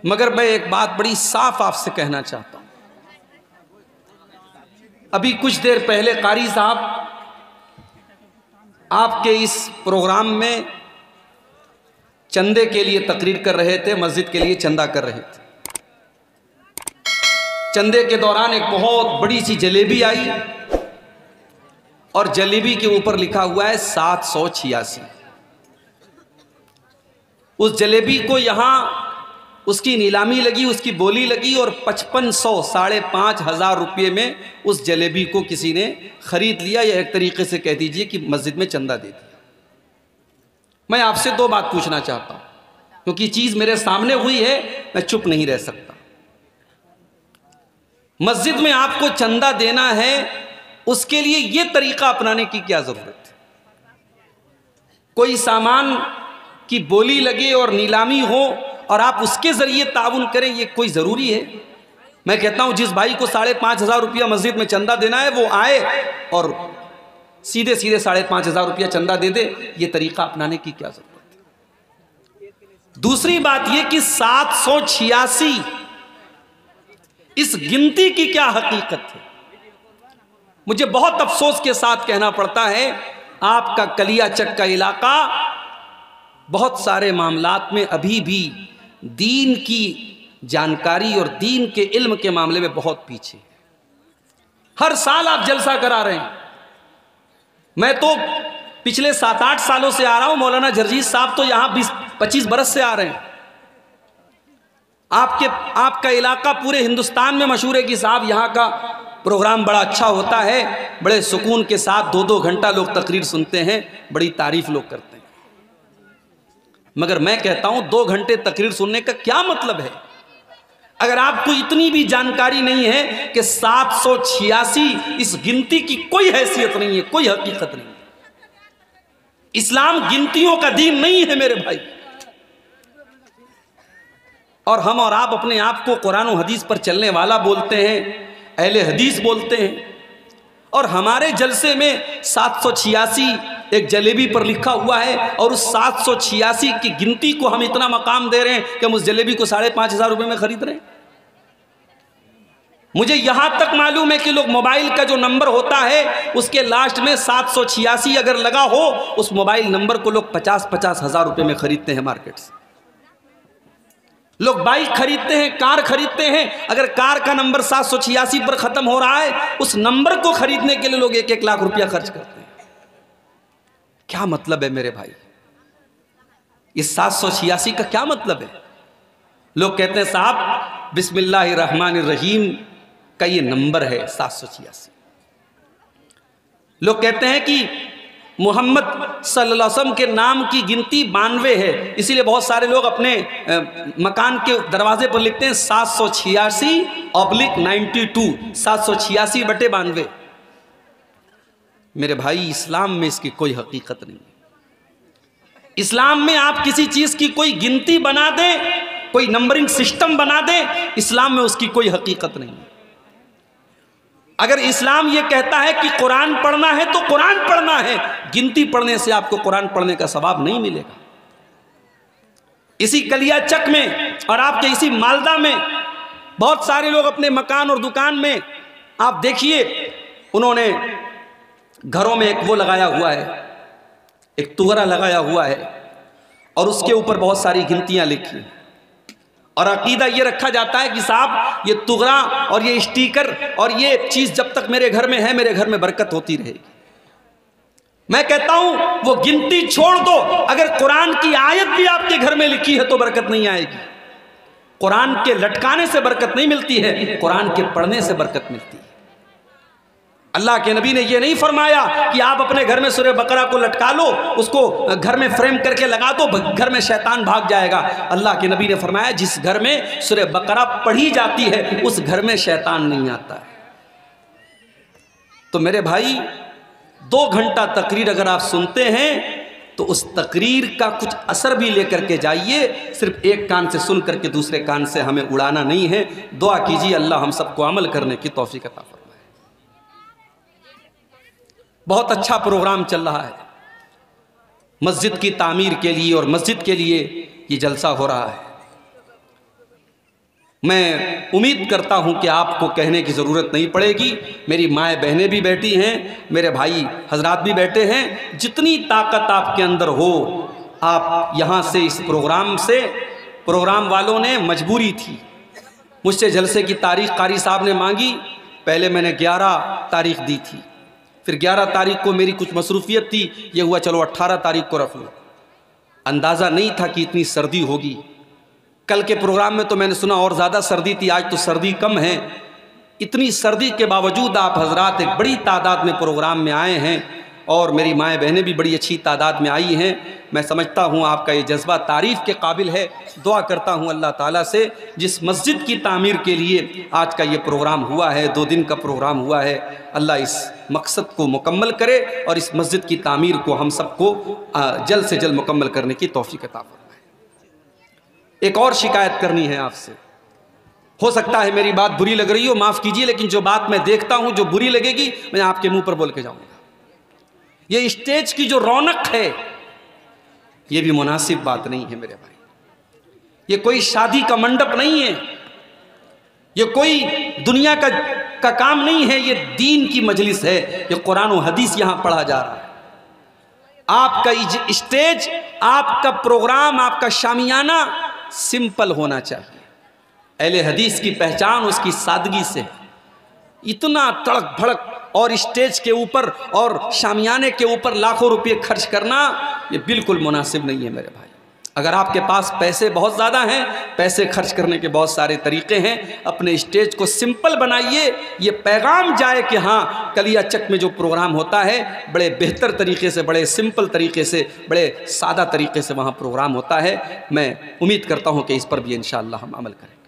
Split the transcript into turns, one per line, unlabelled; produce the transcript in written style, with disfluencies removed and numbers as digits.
मगर मैं एक बात बड़ी साफ आपसे कहना चाहता हूं। अभी कुछ देर पहले कारी साहब आपके इस प्रोग्राम में चंदे के लिए तकरीर कर रहे थे, मस्जिद के लिए चंदा कर रहे थे। चंदे के दौरान एक बहुत बड़ी सी जलेबी आई और जलेबी के ऊपर लिखा हुआ है 786। उस जलेबी को यहां उसकी नीलामी लगी, उसकी बोली लगी और 5500 5,500 रुपये में उस जलेबी को किसी ने खरीद लिया, या एक तरीके से कह दीजिए कि मस्जिद में चंदा दे दिया। मैं आपसे दो बात पूछना चाहता हूं, क्योंकि चीज मेरे सामने हुई है, मैं चुप नहीं रह सकता। मस्जिद में आपको चंदा देना है, उसके लिए यह तरीका अपनाने की क्या जरूरत है? कोई सामान की बोली लगे और नीलामी हो और आप उसके जरिए ताउन करें, ये कोई जरूरी है? मैं कहता हूं जिस भाई को 5,500 रुपया मस्जिद में चंदा देना है वो आए और सीधे सीधे 5,500 रुपया चंदा दे दे। ये तरीका अपनाने की क्या जरूरत है? दूसरी बात यह कि 786 इस गिनती की क्या हकीकत है? मुझे बहुत अफसोस के साथ कहना पड़ता है, आपका कलियाचक का इलाका बहुत सारे मामलात में अभी भी दीन की जानकारी और दीन के इल्म के मामले में बहुत पीछे। हर साल आप जलसा करा रहे हैं। मैं तो पिछले 7-8 सालों से आ रहा हूं, मौलाना जरजीत साहब तो यहां 20-25 बरस से आ रहे हैं। आपका इलाका पूरे हिंदुस्तान में मशहूर है कि साहब यहाँ का प्रोग्राम बड़ा अच्छा होता है, बड़े सुकून के साथ 2-2 घंटा लोग तकरीर सुनते हैं, बड़ी तारीफ लोग करते हैं। मगर मैं कहता हूं 2 घंटे तकरीर सुनने का क्या मतलब है अगर आपको इतनी भी जानकारी नहीं है कि 786 इस गिनती की कोई हैसियत नहीं है, कोई हकीकत नहीं है। इस्लाम गिनतियों का दीन नहीं है मेरे भाई। और हम और आप अपने आप को कुरान और हदीस पर चलने वाला बोलते हैं, अहले हदीस बोलते हैं, और हमारे जलसे में 786 एक जलेबी पर लिखा हुआ है और उस 786 की गिनती को हम इतना मकाम दे रहे हैं कि हम उस जलेबी को 5,500 रुपये में खरीद रहे हैं। मुझे यहां तक मालूम है कि लोग मोबाइल का जो नंबर होता है उसके लास्ट में 786 अगर लगा हो, उस मोबाइल नंबर को लोग 50-50 हजार रुपये में खरीदते हैं मार्केट से। लोग बाइक खरीदते हैं, कार खरीदते हैं, अगर कार का नंबर 786 पर खत्म हो रहा है, उस नंबर को खरीदने के लिए लोग 1-1 लाख रुपया खर्च करते हैं। क्या मतलब है मेरे भाई? इस 786 का क्या मतलब है? लोग कहते हैं साहब बिस्मिल्लाहिर्रहमानिर्रहीम का ये नंबर है 786। लोग कहते हैं कि मोहम्मद सल्लल्लाहु अलैहि वसल्लम के नाम की गिनती 92 है, इसीलिए बहुत सारे लोग अपने मकान के दरवाजे पर लिखते हैं 786/92, 786/92। मेरे भाई इस्लाम में इसकी कोई हकीकत नहीं है। इस्लाम में आप किसी चीज की कोई गिनती बना दें, कोई नंबरिंग सिस्टम बना दें, इस्लाम में उसकी कोई हकीकत नहीं है। अगर इस्लाम यह कहता है कि कुरान पढ़ना है तो कुरान पढ़ना है, गिनती पढ़ने से आपको कुरान पढ़ने का सवाब नहीं मिलेगा। इसी कलियाचक में और आपके इसी मालदा में बहुत सारे लोग अपने मकान और दुकान में आप देखिए, उन्होंने घरों में एक वो लगाया हुआ है, एक तुगरा लगाया हुआ है और उसके ऊपर बहुत सारी गिनतियां लिखी हैं। और अकीदा ये रखा जाता है कि साहब ये तुगरा और ये स्टिकर और ये चीज जब तक मेरे घर में है, मेरे घर में बरकत होती रहेगी। मैं कहता हूं वो गिनती छोड़ दो, अगर कुरान की आयत भी आपके घर में लिखी है तो बरकत नहीं आएगी। कुरान के लटकाने से बरकत नहीं मिलती है, कुरान के पढ़ने से बरकत मिलती है। अल्लाह के नबी ने यह नहीं फरमाया कि आप अपने घर में सूरह बकरा को लटका लो, उसको घर में फ्रेम करके लगा दो, घर में शैतान भाग जाएगा। अल्लाह के नबी ने फरमाया जिस घर में सूरह बकरा पढ़ी जाती है उस घर में शैतान नहीं आता है। तो मेरे भाई 2 घंटा तकरीर अगर आप सुनते हैं तो उस तकरीर का कुछ असर भी लेकर के जाइए। सिर्फ एक कान से सुन करके दूसरे कान से हमें उड़ाना नहीं है। दुआ कीजिए अल्लाह हम सबको अमल करने की तौफीक अता फरमाए। बहुत अच्छा प्रोग्राम चल रहा है मस्जिद की तामीर के लिए और मस्जिद के लिए ये जलसा हो रहा है। मैं उम्मीद करता हूं कि आपको कहने की ज़रूरत नहीं पड़ेगी। मेरी माएँ बहनें भी बैठी हैं, मेरे भाई हजरात भी बैठे हैं। जितनी ताकत आपके अंदर हो, आप यहाँ से इस प्रोग्राम से, प्रोग्राम वालों ने मजबूरी थी, मुझसे जलसे की तारीख़ कारी साहब ने मांगी। पहले मैंने 11 तारीख़ दी थी, फिर 11 तारीख़ को मेरी कुछ मसरूफियत थी, ये हुआ चलो 18 तारीख़ को रख लो। अंदाज़ा नहीं था कि इतनी सर्दी होगी। कल के प्रोग्राम में तो मैंने सुना और ज़्यादा सर्दी थी, आज तो सर्दी कम है। इतनी सर्दी के बावजूद आप हजरात एक बड़ी तादाद में प्रोग्राम में आए हैं और मेरी माएँ बहनें भी बड़ी अच्छी तादाद में आई हैं। मैं समझता हूँ आपका ये जज्बा तारीफ़ के काबिल है। दुआ करता हूँ अल्लाह ताला से, जिस मस्जिद की तामीर के लिए आज का ये प्रोग्राम हुआ है, 2 दिन का प्रोग्राम हुआ है, अल्लाह इस मकसद को मुकम्मल करे और इस मस्जिद की तामीर को हम सबको जल्द से जल्द मुकम्मल करने की तौफीक अता फरमाए। एक और शिकायत करनी है आपसे। हो सकता है मेरी बात बुरी लग रही हो, माफ़ कीजिए, लेकिन जो बात मैं देखता हूँ जो बुरी लगेगी मैं आपके मुंह पर बोल के जाऊँगा। ये स्टेज की जो रौनक है, ये भी मुनासिब बात नहीं है मेरे भाई। ये कोई शादी का मंडप नहीं है, ये कोई दुनिया का काम नहीं है, ये दीन की मजलिस है। ये कुरान और हदीस यहाँ पढ़ा जा रहा है। आपका स्टेज, आपका प्रोग्राम, आपका शामियाना सिंपल होना चाहिए। अहले हदीस की पहचान उसकी सादगी से है। इतना तड़क भड़क और स्टेज के ऊपर और शामियाने के ऊपर लाखों रुपए खर्च करना, ये बिल्कुल मुनासिब नहीं है मेरे भाई। अगर आपके पास पैसे बहुत ज़्यादा हैं, पैसे खर्च करने के बहुत सारे तरीक़े हैं। अपने स्टेज को सिंपल बनाइए, ये पैगाम जाए कि हाँ, कलियाचक में जो प्रोग्राम होता है बड़े बेहतर तरीके से, बड़े सिंपल तरीके से, बड़े सादा तरीके से वहाँ प्रोग्राम होता है। मैं उम्मीद करता हूँ कि इस पर भी इंशाअल्लाह हम अमल करें।